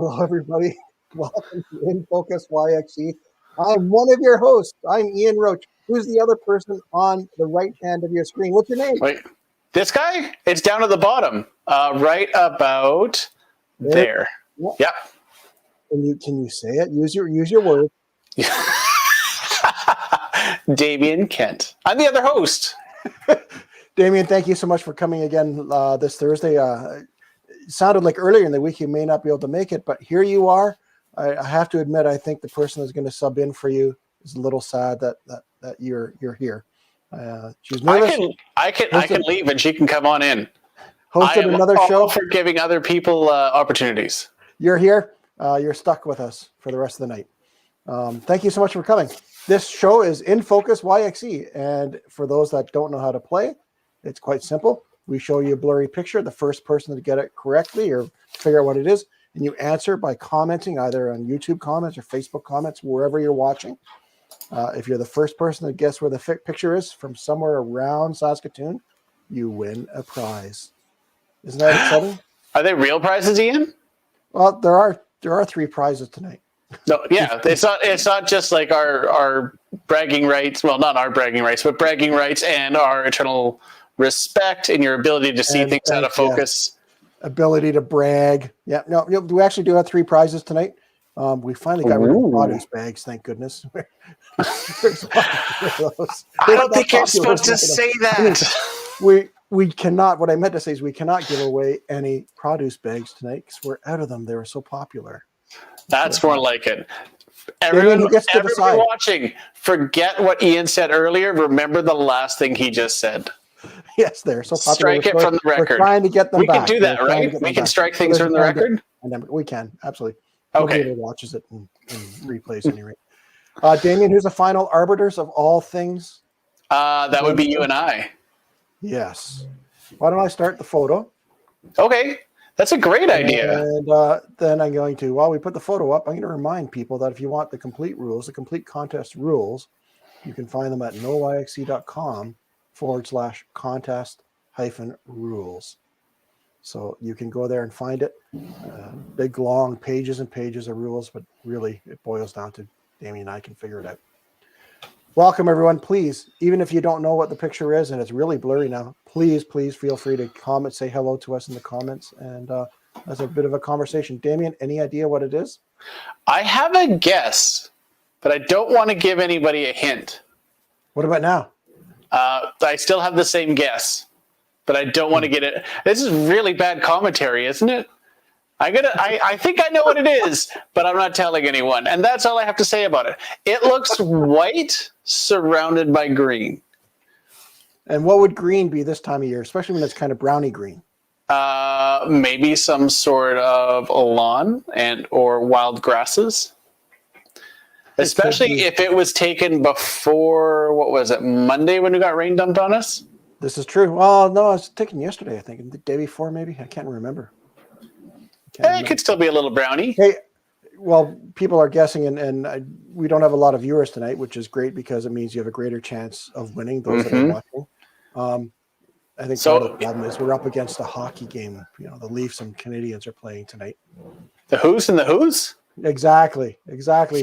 Hello, everybody. Welcome to InFocus YXE. I'm one of your hosts. I'm Ian Roach. Who's the other person on the right hand of your screen? What's your name? Wait, this guy? It's down at the bottom, right about there. Yep. Can you say it? Use your word. Damien Kent. I'm the other host. Damien, thank you so much for coming again this Thursday. It sounded like earlier in the week you may not be able to make it, but here you are. I have to admit, I think the person that's going to sub in for you is a little sad that you're here. She's nervous. I can leave and she can come on in. Hosted another show for giving other people opportunities. You're here. You're stuck with us for the rest of the night. Thank you so much for coming. This show is InFocus YXE, and for those that don't know how to play, it's quite simple. We show you a blurry picture. The first person to get it correctly or figure out what it is, and you answer by commenting either on YouTube comments or Facebook comments, wherever you're watching. If you're the first person to guess where the picture is from somewhere around Saskatoon, you win a prize. Isn't that exciting? Are they real prizes, Ian? Well, there are 3 prizes tonight. No, yeah, it's not just like our bragging rights. Well, not our bragging rights, but bragging rights and our eternal respect and your ability to see things out of focus. Yeah. Ability to brag. Yeah, no, we actually do have 3 prizes tonight. We finally got rid of produce bags, thank goodness. I don't think you're supposed to say that. We cannot. What I meant to say is we cannot give away any produce bags tonight because we're out of them. They were so popular. That's more like it. Everyone watching, forget what Ian said earlier. Remember the last thing he just said. Yes, they're so popular. Strike it from the record. We're trying to get them back. We can do that, right? We can strike things from the record? We can, absolutely. Okay. Nobody watches it and replays anyway. Damien, who's the final arbiters of all things? That would be you and I. Yes. Why don't I start the photo? Okay. That's a great idea. And then I'm going to, while we put the photo up, I'm going to remind people that if you want the complete rules, the complete contest rules, you can find them at noyxe.com/contest-rules. So you can go there and find it. Big, long pages and pages of rules, but really it boils down to Damien and I can figure it out. Welcome, everyone. Please, even if you don't know what the picture is and it's really blurry now, please feel free to comment, say hello to us in the comments, and that's a bit of a conversation. Damien, any idea what it is? I have a guess, but I don't want to give anybody a hint. What about now? I still have the same guess, but I don't want to get it. This is really bad commentary, isn't it? I think I know what it is, but I'm not telling anyone. And that's all I have to say about it. It looks white surrounded by green. And what would green be this time of year, especially when it's kind of browny green? Maybe some sort of lawn or wild grasses. Especially if it was taken before, what was it, Monday when we got rain dumped on us? This is true. Well, no, it was taken yesterday, I think. The day before, maybe. I can't remember. It could still be a little brownie. Hey, well, people are guessing, and we don't have a lot of viewers tonight, which is great because it means you have a greater chance of winning, those that are watching. I think part of the problem is we're up against a hockey game. You know, the Leafs and Canadians are playing tonight. The who's and the who's? Exactly,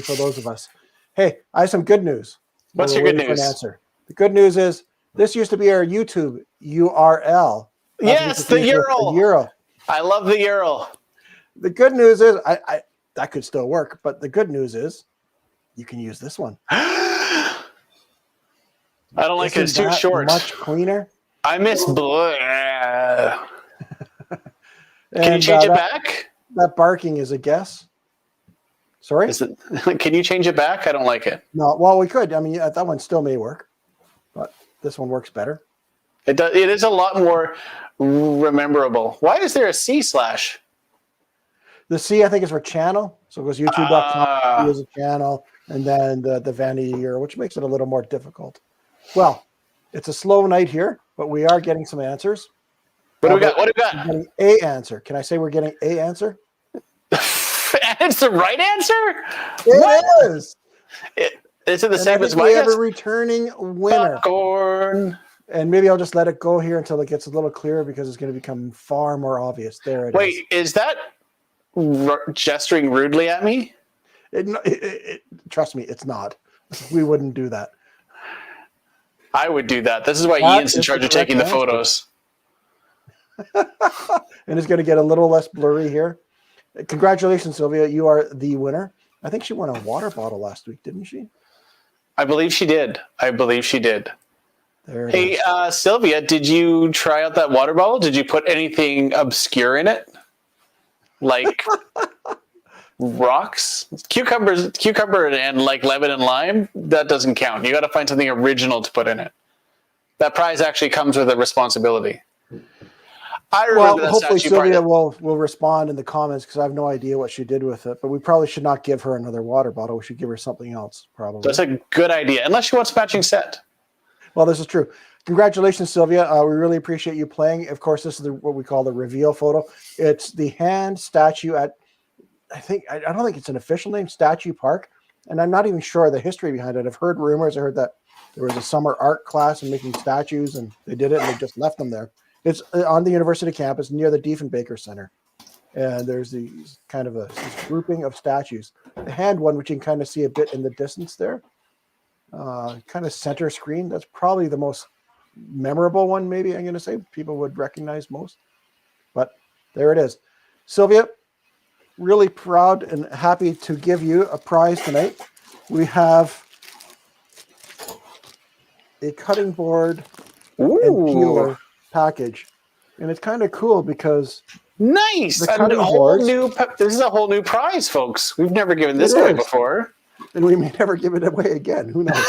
for those of us. Hey, I have some good news. What's your good news? An answer. The good news is this used to be our YouTube URL. Yes, the URL. I love the URL. The good news is I that could still work, but the good news is you can use this one. I don't like it. It's too short. Much cleaner. I miss blue. Can you change it back? That barking is a guess. Sorry? Can you change it back? I don't like it. No, well, we could. I mean, that one still may work, but this one works better. It does. It is a lot more rememberable. Why is there a C/? The C, I think, is for channel. So it goes youtube.com as a channel, and then the vanity year, which makes it a little more difficult. Well, it's a slow night here, but we are getting some answers. What do we got? What do we got? We're getting a answer. Can I say we're getting a answer? And it's the right answer? It is. Is it the same as my guess? We have a returning winner. Popcorn. And maybe I'll just let it go here until it gets a little clearer because it's going to become far more obvious. There it is. Wait, is that gesturing rudely at me? Trust me, it's not. We wouldn't do that. I would do that. This is why That Ian's in is charge the of taking the correct answer. photos. And it's going to get a little less blurry here. Congratulations, Sylvia. You are the winner. I think she won a water bottle last week, didn't she? I believe she did. There it Hey, is. Sylvia, did you try out that water bottle? Did you put anything obscure in it? Like rocks? Cucumber and like lemon and lime? That doesn't count. You got to find something original to put in it. That prize actually comes with a responsibility. I remember that hopefully statue Sylvia part. will respond in the comments because I have no idea what she did with it. But we probably should not give her another water bottle. We should give her something else, probably. That's a good idea, unless she wants a matching set. Well, this is true. Congratulations, Sylvia. We really appreciate you playing. Of course, this is what we call the reveal photo. It's the hand statue at, I don't think it's an official name, Statue Park. And I'm not even sure the history behind it. I've heard rumors. I heard that there was a summer art class and making statues, and they did it and they just left them there. It's on the university campus near the Diefenbaker Center. And there's these kind of this grouping of statues. The hand one, which you can kind of see a bit in the distance there, kind of center screen. That's probably the most memorable one, maybe I'm going to say. People would recognize most. But there it is. Sylvia, really proud and happy to give you a prize tonight. We have a cutting board and peeler package, and it's kind of cool because nice. The cutting boards, this is a whole new prize, folks. We've never given this away before, and we may never give it away again. Who knows?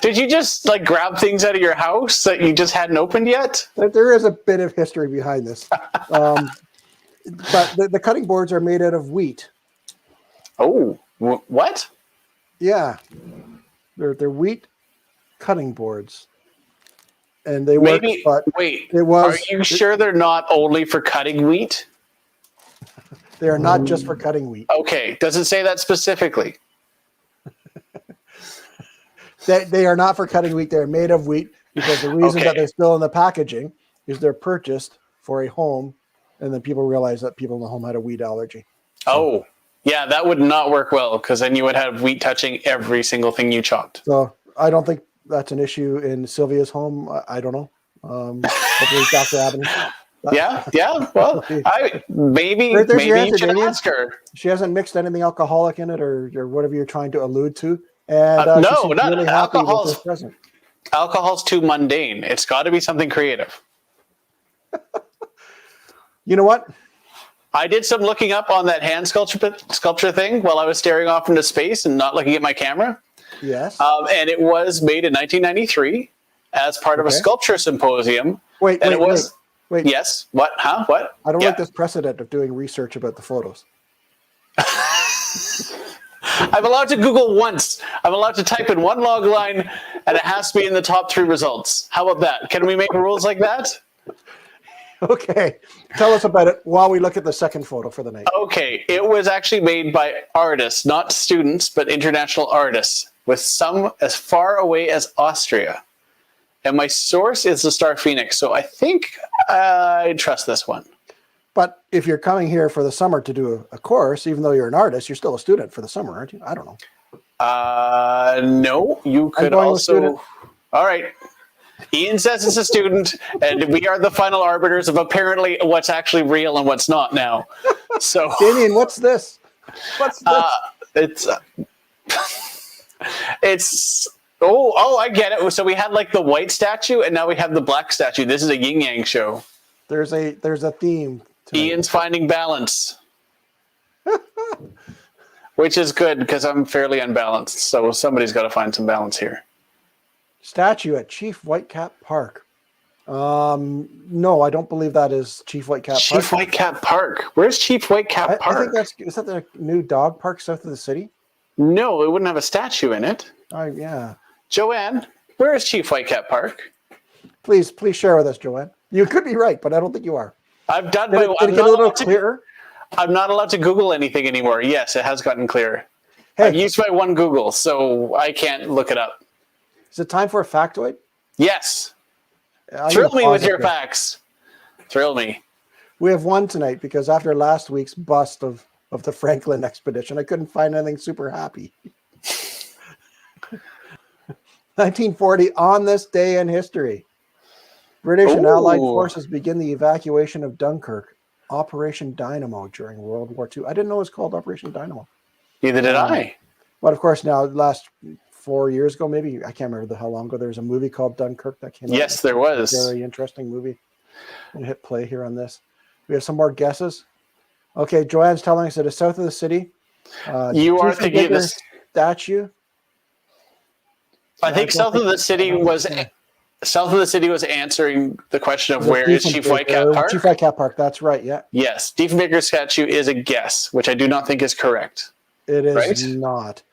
Did you just like grab things out of your house that you just hadn't opened yet? There is a bit of history behind this, but the cutting boards are made out of wheat. Oh, what? Yeah, they're wheat cutting boards. And they work, but wait. It was. Are you sure they're not only for cutting wheat? They are not just for cutting wheat. Okay, does it say that specifically? They are not for cutting wheat. They're made of wheat because the reason that they're still in the packaging is they're purchased for a home, and then people realize that people in the home had a wheat allergy. Oh, yeah, that would not work well because then you would have wheat touching every single thing you chopped. So I don't think that's an issue in Sylvia's home. I don't know. Hopefully Dr. Avenue. Yeah. Well, maybe you should ask her. She hasn't mixed anything alcoholic in it or whatever you're trying to allude to. And no, not really alcohol. With this present. Alcohol's too mundane. It's got to be something creative. You know what? I did some looking up on that hand sculpture thing while I was staring off into space and not looking at my camera. Yes. And it was made in 1993 as part of a sculpture symposium. Wait. Yes. What? Huh? What? I don't like this precedent of doing research about the photos. I'm allowed to Google once. I'm allowed to type in one log line, and it has to be in the top 3 results. How about that? Can we make rules like that? Okay. Tell us about it while we look at the second photo for the night. Okay. It was actually made by artists, not students, but international artists, with some as far away as Austria. And my source is the Star Phoenix, so I think I trust this one. But if you're coming here for the summer to do a course, even though you're an artist, you're still a student for the summer, aren't you? I don't know. No, you could also. All right. Ian says it's a student, and we are the final arbiters of apparently what's actually real and what's not now. So, Damien, what's this? What's this? It's. Oh, I get it. So we had like the white statue, and now we have the black statue. This is a yin yang show. There's a theme. Ian's finding balance, which is good because I'm fairly unbalanced. So somebody's got to find some balance here. Statue at Chief Whitecap Park. No, I don't believe that is Chief Whitecap Park. Chief Whitecap Park. Where's Chief Whitecap Park? I think is that the new dog park south of the city? No, it wouldn't have a statue in it. Yeah. Joanne, where is Chief Whitecap Park? Please share with us, Joanne. You could be right, but I don't think you are. I've done my. Did it get a little clearer? I'm not allowed to Google anything anymore. Yes, it has gotten clearer. Hey. I've used my one Google, so I can't look it up. Is it time for a factoid? Yes. Thrill me with your facts. Thrill me. We have one tonight because after last week's bust of the Franklin expedition, I couldn't find anything super happy. 1940, on this day in history, British and Allied forces begin the evacuation of Dunkirk, Operation Dynamo, during World War II. I didn't know it was called Operation Dynamo. Neither did I. But of course, now last 4 years ago, maybe, I can't remember how long ago, there was a movie called Dunkirk that came out. Yes, there was. Very interesting movie. We'll hit play here on this. We have some more guesses. Okay, Joanne's telling us that it's south of the city. You are thinking of this statue. I think south of the city was answering the question of where is Chief Whitecap Park. Chief Whitecap Park. That's right. Yeah. Yes, Diefenbaker's statue is a guess, which I do not think is correct. It is right? not.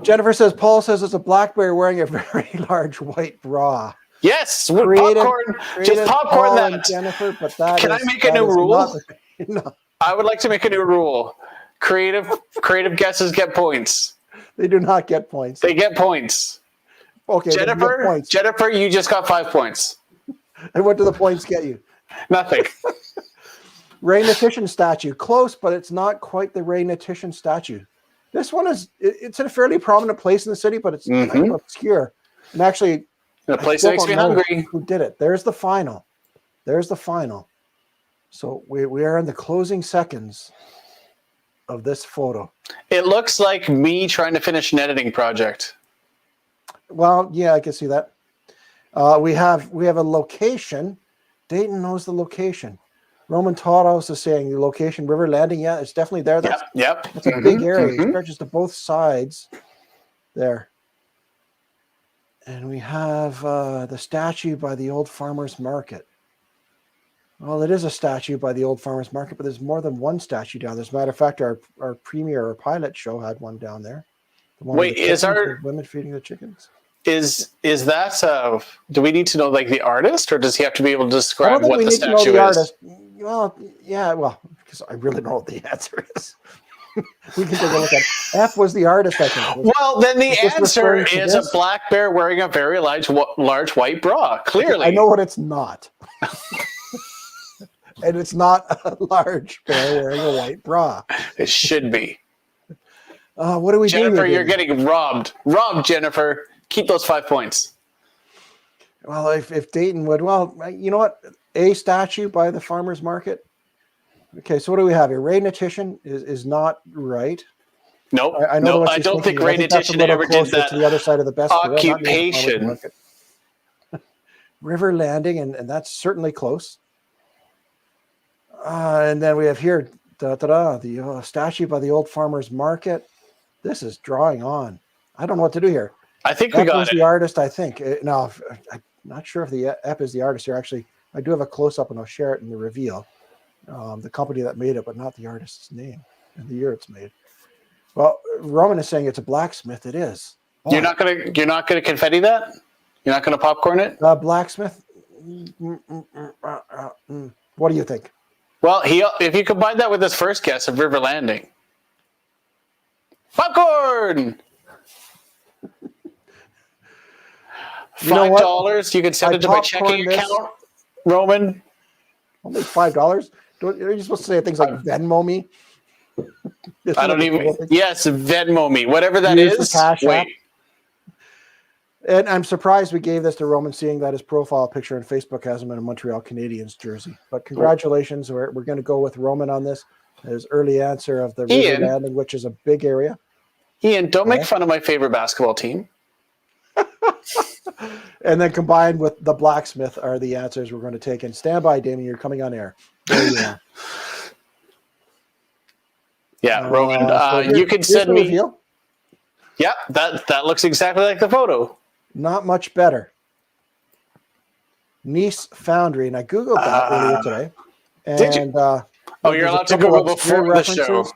Jennifer says Paul says it's a black bear wearing a very large white bra. Yes, popcorn. Just popcorn that. Jennifer, but that Can I make a new rule? No. I would like to make a new rule. Creative guesses get points. They do not get points. They get points. Okay, Jennifer, you just got 5 points. And what do the points get you? Nothing. Ray Natition statue. Close, but it's not quite the Ray Natition statue. This one it's in a fairly prominent place in the city, but it's kind of obscure. And actually, the place makes me hungry. Who did it? There's the final. So we are in the closing seconds of this photo. It looks like me trying to finish an editing project. Well, yeah, I can see that. We have a location. Dayton knows the location. Roman Taurus is saying the location, River Landing. Yeah, it's definitely there. Yep. That's a big area. It stretches to both sides there. And we have the statue by the old farmer's market. Well, it is a statue by the old farmer's market, but there's more than one statue down there. As a matter of fact, our premiere or pilot show had one down there. Wait, is our women feeding the chickens? Is that do we need to know like the artist, or does he have to be able to describe what the statue is? Artist. Well, yeah, because I really know what the answer is. We can take a look at F was the artist, I think. Well, then the answer is a black bear wearing a very large white bra. Clearly, I know what it's not. And it's not a large bear wearing a white bra. It should be. What do we do? Jennifer, you're getting robbed. Robbed, Jennifer. Keep those 5 points. Well, if Dayton would, you know what? A statue by the farmer's market. Okay, so what do we have here? Ray Natition is not right. Nope. I don't think Ray Natition ever did that. To the other side of the best occupation. River Landing, and that's certainly close. And then we have here the statue by the old farmer's market. This is drawing on. I don't know what to do here. I think we got it. The artist, I think. No, I'm not sure if the Ep is the artist here. Actually, I do have a close-up, and I'll share it in the reveal. The company that made it, but not the artist's name and the year it's made. Well, Roman is saying it's a blacksmith. It is. Oh. You're not gonna confetti that? You're not gonna popcorn it? Blacksmith. What do you think? Well, if you combine that with his first guess of River Landing. Popcorn! $5. You can send it to my checking account, Roman. Only $5? Are you supposed to say things like Venmo me? I don't even. Yes, Venmo me. Whatever that is. Wait. And I'm surprised we gave this to Roman, seeing that his profile picture on Facebook has him in a Montreal Canadiens jersey. But congratulations. We're going to go with Roman on this. His early answer of the River Landing, which is a big area. Ian, don't make fun of my favorite basketball team. And then combined with the blacksmith are the answers we're going to take. And stand by, Damien. You're coming on air. There you are. Yeah, Roman. You can send me. Reveal. Yeah, that looks exactly like the photo. Not much better. Nice Foundry, and I googled that earlier today. And, did you? You're allowed to Google before the show.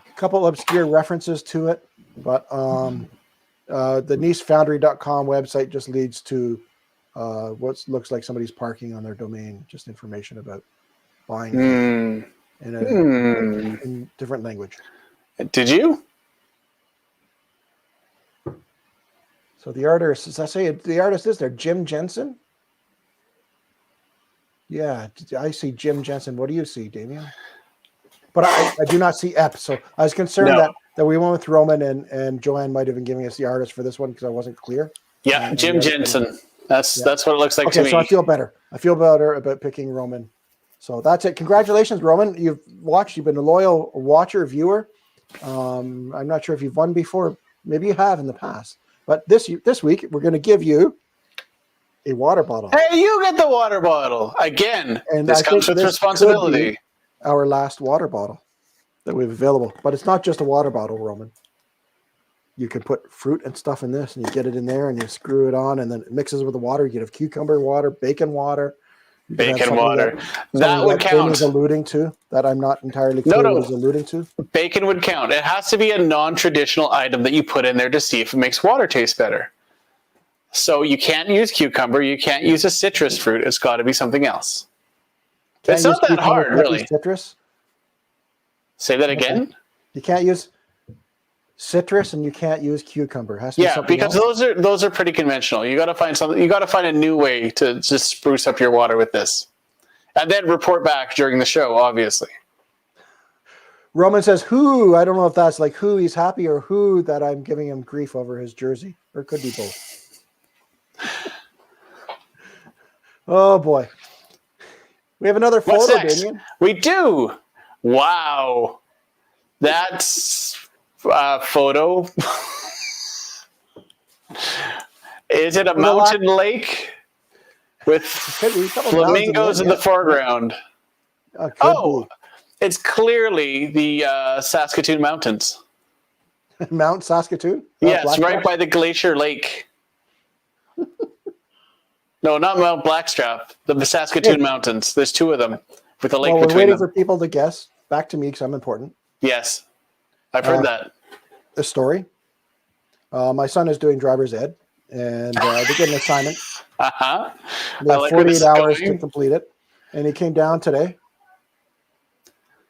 A couple obscure references to it, but the nicefoundry.com website just leads to what looks like somebody's parking on their domain. Just information about buying in different language. Did you? So the artist, does that say the artist is there? Jim Jensen? Yeah, I see Jim Jensen. What do you see, Damien? But I do not see Ep. So I was concerned No. that we went with Roman and Joanne might have been giving us the artist for this one because I wasn't clear. Yeah, Jim Jensen. That's what it looks like to me. So I feel better. I feel better about picking Roman. So that's it. Congratulations, Roman. You've watched. You've been a loyal watcher, viewer. I'm not sure if you've won before. Maybe you have in the past. But this week, we're going to give you a water bottle. Hey, you get the water bottle. Again, And this I comes think with this responsibility. could be our last water bottle that we have available. But it's not just a water bottle, Roman. You can put fruit and stuff in this, and you get it in there, and you screw it on, and then it mixes with the water. You can have cucumber water, bacon water. Bacon water. That would count. Damien is alluding to, that I'm not entirely clear what he's alluding to. Bacon would count. It has to be a non-traditional item that you put in there to see if it makes water taste better. So you can't use cucumber. You can't use a citrus fruit. It's got to be something else. It's not that hard, really. Citrus? Say that again? You can't use citrus and you can't use cucumber. It has to be something because else. those are pretty conventional. You got to find something. You got to find a new way to just spruce up your water with this, and then report back during the show. Obviously, Roman says, "Who?" I don't know if that's like who he's happy or who that I'm giving him grief over his jersey, or it could be both. Oh boy, we have another photo, Damien. We do. Wow, that's. Photo. Is it a mountain lake with flamingos in the foreground? It's clearly the Saskatoon Mountains. Mount Saskatoon? Yes, right by the Glacier Lake. No, not Mount Blackstrap. The Saskatoon Mountains. There's two of them with a lake between them. We're waiting for people to guess. Back to me because I'm important. Yes. I've heard that. A story. My son is doing driver's ed, and they get an assignment. Uh-huh. They have 48 hours to complete it. And he came down today.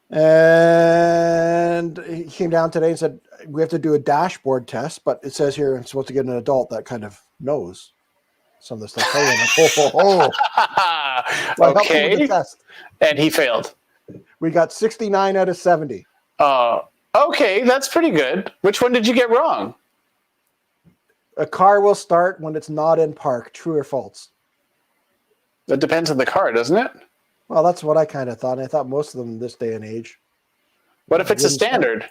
And said, we have to do a dashboard test, but it says here I'm supposed to get an adult that kind of knows some of the stuff. Okay. The test. And he failed. We got 69 out of 70. Okay, that's pretty good. Which one did you get wrong? A car will start when it's not in park. True or false? That depends on the car, doesn't it? Well, that's what I kind of thought. And I thought most of them this day and age. What if it's a standard?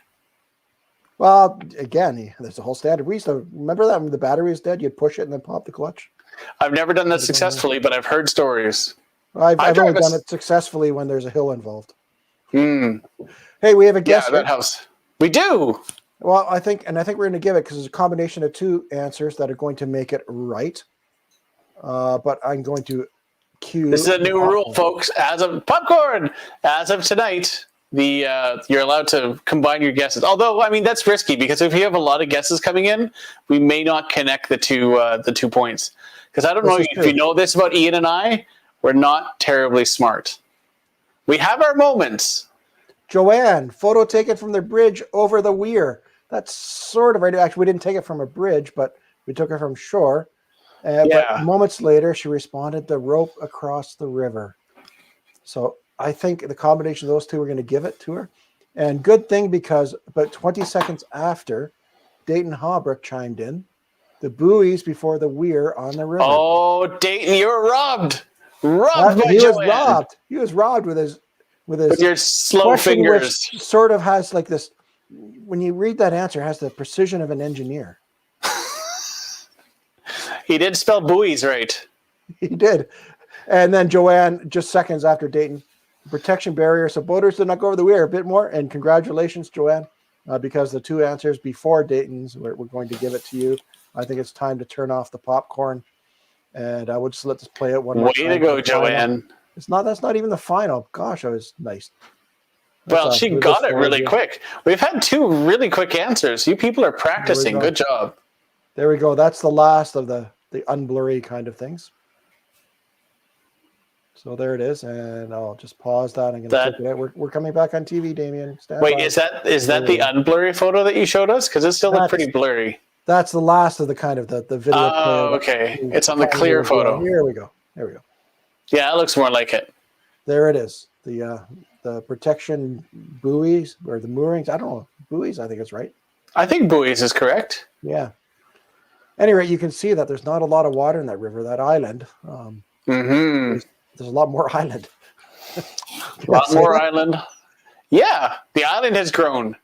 Well, again, there's a whole standard. We used to remember that when the battery was dead, you'd push it and then pop the clutch. I've never done that successfully, but I've heard stories. I've only done it successfully when there's a hill involved. Hey, we have a guess. Yeah, that helps. We do. Well, I think we're going to give it because it's a combination of two answers that are going to make it right. But I'm going to cue. This is a new rule, folks. As of tonight, you're allowed to combine your guesses. Although, I mean, that's risky because if you have a lot of guesses coming in, we may not connect the 2 points. Because I don't know if you know this about Ian and I, we're not terribly smart. We have our moments. Joanne, photo taken from the bridge over the weir. That's sort of right. Actually, we didn't take it from a bridge, but we took it from shore. But moments later, she responded, the rope across the river. So I think the combination of those two, we're going to give it to her. And good thing because about 20 seconds after, Dayton Haubrich chimed in. The buoys before the weir on the river. Oh, Dayton, you were robbed. He was robbed with your slow fingers. Which sort of has like this, when you read that answer, it has the precision of an engineer. He did spell buoys right. He did. And then Joanne, just seconds after Dayton, protection barrier. So boaters did not go over the weir. A bit more. And congratulations, Joanne, because the two answers before Dayton's, we're going to give it to you. I think it's time to turn off the popcorn. And I would just let this play out one more time. Way to go, Joanne. That's not even the final. Gosh, I was nice. Well, she got it really quick. We've had two really quick answers. You people are practicing. Good job. There we go. That's the last of the unblurry kind of things. So there it is. And I'll just pause that. I'm going to click it out. We're coming back on TV, Damien. Wait, is that the unblurry photo that you showed us? Because it still looked pretty blurry. That's the last of the kind of the video. Oh, okay. It's on the clear photo. Here we go. There we go. Yeah, it looks more like it. There it is. The protection buoys or the moorings. I don't know. Buoys, I think it's right. I think buoys is correct. Yeah. Any rate, you can see that there's not a lot of water in that river, that island. There's a lot more island. A lot more island. Yeah, the island has grown.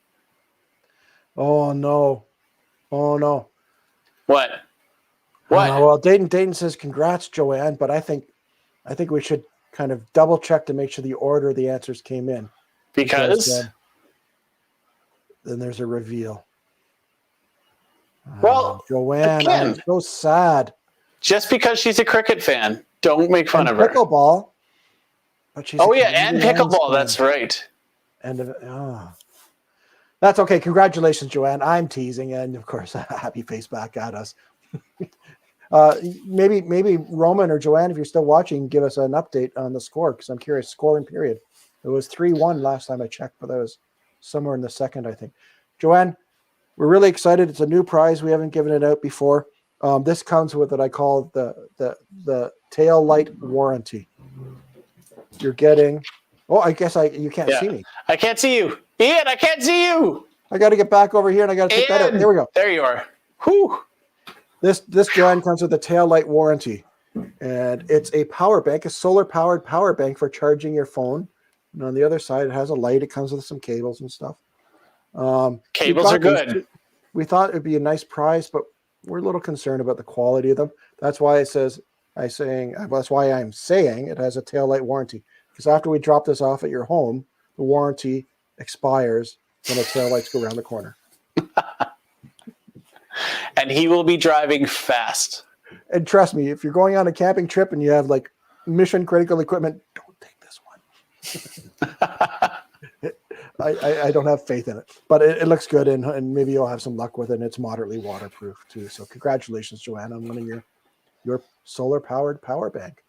Oh no. Oh no. What? What? Well, Dayton says congrats, Joanne, but I think we should kind of double check to make sure the order of the answers came in. Because then there's a reveal. Well, Joanne, again, I'm so sad. Just because she's a cricket fan, don't make fun of her. Pickleball. But she's and pickleball. That's right. And that's okay. Congratulations, Joanne. I'm teasing, and of course, a happy face back at us. Maybe Roman or Joanne, if you're still watching, give us an update on the score, because I'm curious. Score and period. It was 3-1 last time I checked, but that was somewhere in the second, I think. Joanne, we're really excited. It's a new prize. We haven't given it out before. This comes with what I call the tail light warranty. You're getting. Oh, I guess you can't see me. I can't see you, Ian. I can't see you. I got to get back over here, and I got to take that out. There we go. There you are. Whew. This Joanne comes with a tail light warranty, and it's a power bank, a solar powered power bank for charging your phone. And on the other side, it has a light. It comes with some cables and stuff. Cables are good. We thought it'd be a nice prize, but we're a little concerned about the quality of them. That's why that's why I'm saying it has a tail light warranty. Because after we drop this off at your home, the warranty expires when the tail lights go around the corner. And he will be driving fast. And trust me, if you're going on a camping trip and you have like mission critical equipment, don't take this one. I don't have faith in it, but it looks good, and maybe you'll have some luck with it. And it's moderately waterproof too. So congratulations, Joanne, on winning your solar powered power bank.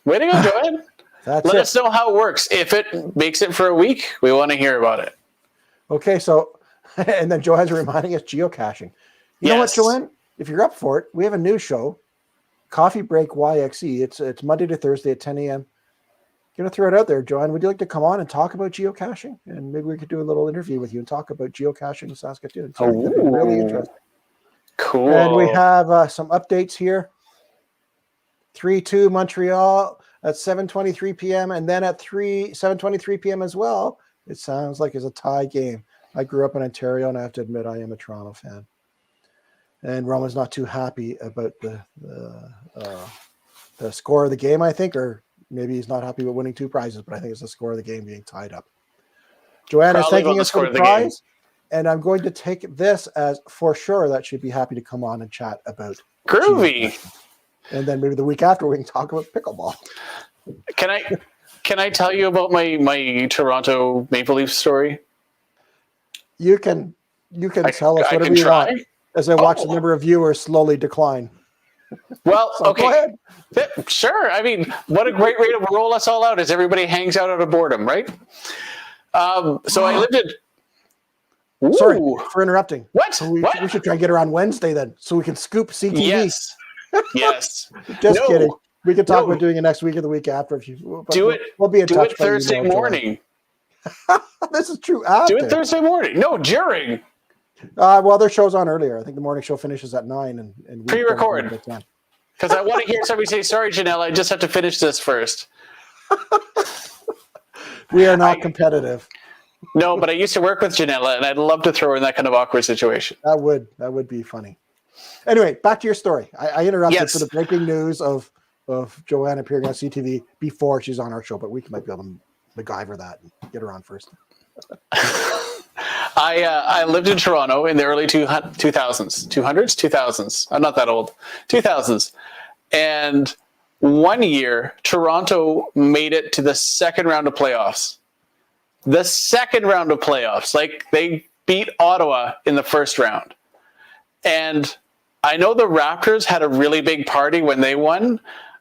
Way to go, Joanne. Let us know how it works. If it makes it for a week, we want to hear about it. Okay, so and then Joanne's reminding us geocaching. You know what, Joanne? If you're up for it, we have a new show, Coffee Break YXE. It's Monday to Thursday at 10 a.m. Gonna throw it out there, Joanne. Would you like to come on and talk about geocaching? And maybe we could do a little interview with you and talk about geocaching in Saskatoon. So it'd be really interesting. Cool. And we have some updates here. 3-2 Montreal at 7:23 p.m. and then at 7:23 p.m. as well. It sounds like it's a tie game. I grew up in Ontario, and I have to admit I am a Toronto fan. And Roman's not too happy about the score of the game, I think, or maybe he's not happy with winning two prizes, but I think it's the score of the game being tied up. Joanne is thanking us for the prize, and I'm going to take this as for sure that she'd be happy to come on and chat about Groovy. And then maybe the week after we can talk about pickleball. Can I tell you about my Toronto Maple Leafs story? You can tell us whatever you want as I watch the number of viewers slowly decline. Well, so okay. Go ahead. Sure. I mean, what a great way to roll us all out as everybody hangs out of boredom, right? So I lived in... Ooh. Sorry for interrupting. What? So we should try and get her on Wednesday then, so we can scoop CTV. Yes. Yes. Just kidding. We can talk about doing it next week or the week after if you do it. We'll be in touch. Do it Thursday morning. This is true. After. Do it Thursday morning. No, during. Well, their show's on earlier. I think the morning show finishes at 9 and pre-record. Because I want to hear somebody say, "Sorry, Janelle, I just have to finish this first." We are not competitive. No, but I used to work with Janella, and I'd love to throw her in that kind of awkward situation. That would be funny. Anyway, back to your story. I interrupted for the breaking news of Joanne appearing on CTV before she's on our show, but we might be able to MacGyver that and get her on first. I lived in Toronto in the early 2000s. I'm not that old. 2000s. And one year, Toronto made it to the second round of playoffs. The second round of playoffs. Like, they beat Ottawa in the first round. And I know the Raptors had a really big party when they won,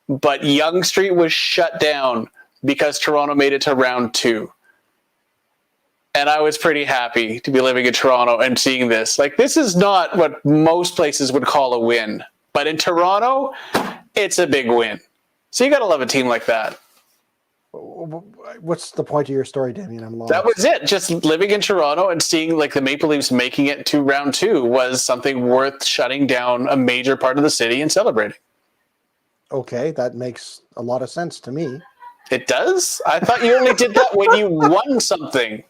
but Yonge Street was shut down because Toronto made it to round 2. And I was pretty happy to be living in Toronto and seeing this. Like, this is not what most places would call a win. But in Toronto, it's a big win. So you got to love a team like that. What's the point of your story, Damien? I'm lost. That was it. Just living in Toronto and seeing like the Maple Leafs making it to round 2 was something worth shutting down a major part of the city and celebrating. Okay, that makes a lot of sense to me. It does? I thought you only did that when you won something.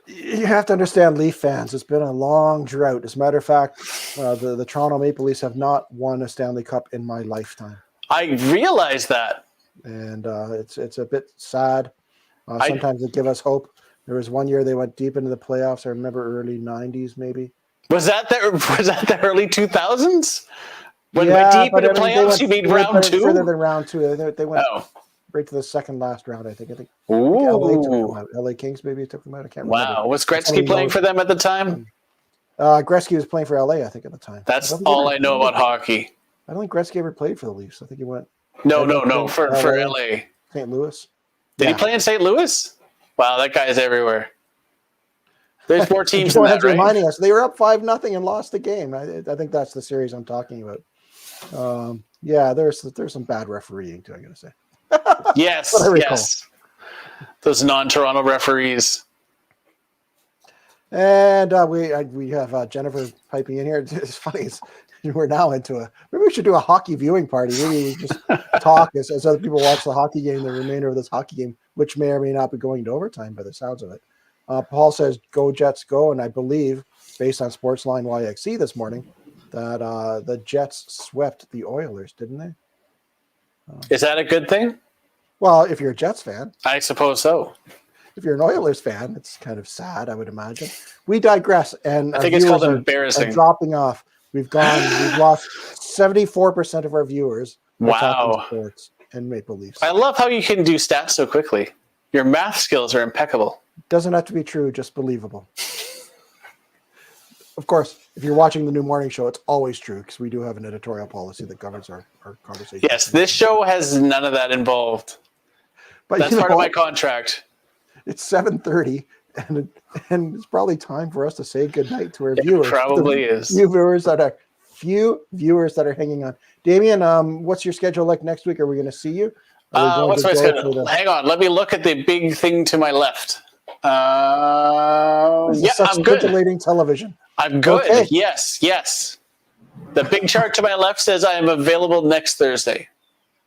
You have to understand, Leaf fans, it's been a long drought. As a matter of fact, the Toronto Maple Leafs have not won a Stanley Cup in my lifetime. I realize that. And it's a bit sad. Sometimes they give us hope. There was one year they went deep into the playoffs. I remember early 90s, maybe. Was that the early 2000s? When Yeah, by deep but in the playoffs, you mean round 2? Further than round 2. They went right to the second last round, I think. LA took them out. LA Kings maybe took them out. I can't remember. Wow. Was Gretzky playing for them at the time? Gretzky was playing for LA, I think, at the time. That's all I know about hockey. I don't think Gretzky ever played for the Leafs. I think he went. No, for LA. St. Louis. Did he play in St. Louis? Wow, that guy's everywhere. There's more teams than that, right? Reminding us, they were up 5-0 and lost the game. I think that's the series I'm talking about. There's some bad refereeing too, I gotta say. Yes. Those non-Toronto referees. And we have Jennifer piping in here. It's funny. We're now maybe we should do a hockey viewing party. Maybe we just talk as other people watch the hockey game, the remainder of this hockey game, which may or may not be going to overtime by the sounds of it. Paul says, "Go Jets, go!" And I believe, based on Sportsline YXE this morning, that the Jets swept the Oilers, didn't they? Is that a good thing? Well, if you're a Jets fan, I suppose so. If you're an Oilers fan, it's kind of sad, I would imagine. We digress, and I think it's called embarrassing. Are dropping off. We've lost 74% of our viewers. Wow. Sports and Maple Leafs. I love how you can do stats so quickly. Your math skills are impeccable. Doesn't have to be true, just believable. Of course, if you're watching the new morning show, it's always true because we do have an editorial policy that governs our conversation. Yes, this show has none of that involved. But that's part of my contract. It's 7:30, and it's probably time for us to say goodnight to our viewers. It probably is. Few viewers that are hanging on. Damien, what's your schedule like next week? Are we going to see you? What's my schedule? Hang on, let me look at the big thing to my left. I'm good. Television. I'm good. Okay. Yes. The big chart to my left says I am available next Thursday.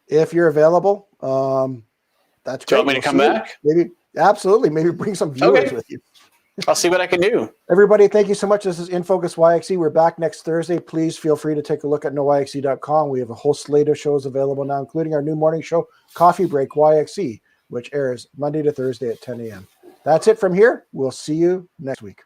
If you're available, that's great. Do you want me to come back? Maybe, absolutely. Maybe bring some viewers with you. I'll see what I can do. Everybody, thank you so much. This is InFocus YXE. We're back next Thursday. Please feel free to take a look at noyxe.com. We have a whole slate of shows available now, including our new morning show, Coffee Break YXE, which airs Monday to Thursday at 10 a.m. That's it from here. We'll see you next week.